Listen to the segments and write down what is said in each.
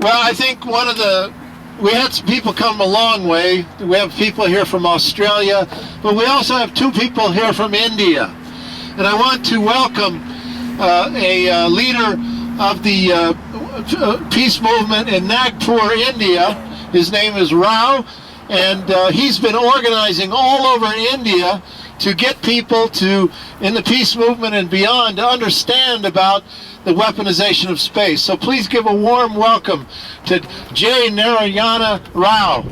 Well, I think we had some people come a long way. We have people here from Australia, but we also have two people here from India. And I want to welcome a leader of the peace movement in Nagpur, India. His name is Rao, and he's been organizing all over India to get people in the peace movement and beyond, to understand about the weaponization of space. So please give a warm welcome to J. Narayana Rao.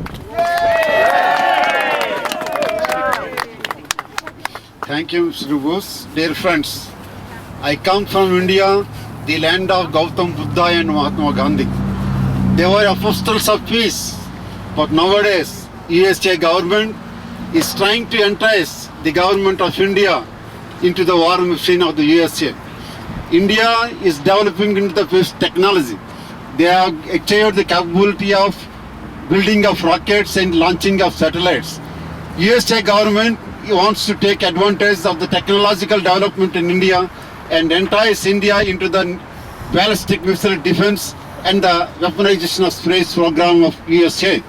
Thank you, Mr. Bose. Dear friends, I come from India, the land of Gautam Buddha and Mahatma Gandhi. They were apostles of peace, but nowadays USA government is trying to entice the government of India into the war machine of the USA. India is developing into the peace technology. They have achieved the capability of building of rockets and launching of satellites. USA government wants to take advantage of the technological development in India and entice India into the ballistic missile defense and the weaponization of space program of USA.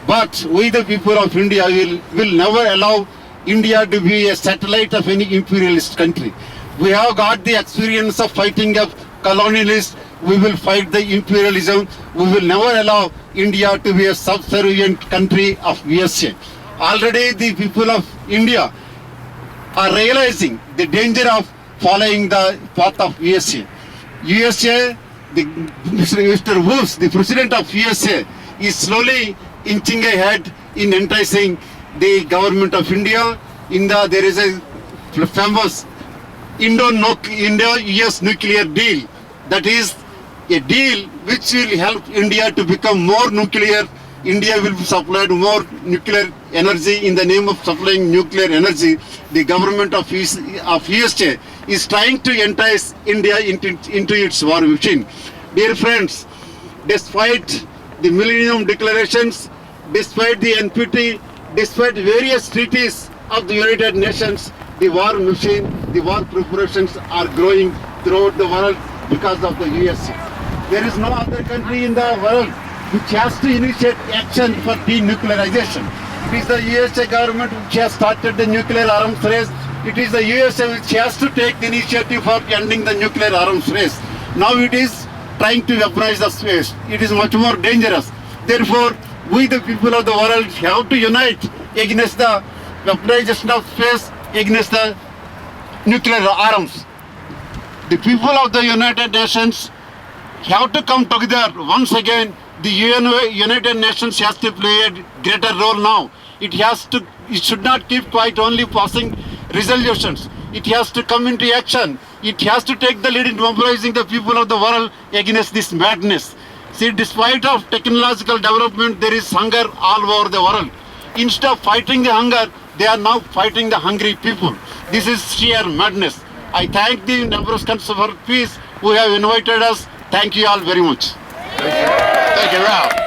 But we the people of India will never allow India to be a satellite of any imperialist country. We have got the experience of fighting of colonialists. We will fight the imperialism. We will never allow India to be a subservient country of USA. Already the people of India are realizing the danger of following the path of USA. USA, Mr. Bush, the president of USA, is slowly inching ahead in enticing the government of India. There is a famous Indo-US nuclear deal. That is a deal which will help India to become more nuclear. India will be supplied more nuclear energy. In the name of supplying nuclear energy, the government of USA is trying to entice India into its war machine. Dear friends, despite the Millennium Declarations, despite the NPT, despite various treaties of the United Nations, the war machine, the war preparations are growing throughout the world because of the USA. There is no other country in the world which has to initiate action for denuclearization. It is the USA government which has started the nuclear arms race. It is the USA which has to take the initiative for ending the nuclear arms race. Now it is trying to weaponize the space. It is much more dangerous. Therefore, we the people of the world have to unite against the weaponization of space, against the nuclear arms. The people of the United Nations have to come together once again. The United Nations has to play a greater role now. It should not keep quiet only passing resolutions. It has to come into action. It has to take the lead in mobilizing the people of the world against this madness. See, despite of technological development, there is hunger all over the world. Instead of fighting the hunger, they are now fighting the hungry people. This is sheer madness. I thank the Nebraskans for Peace who have invited us. Thank you all very much. Thank you, Rao.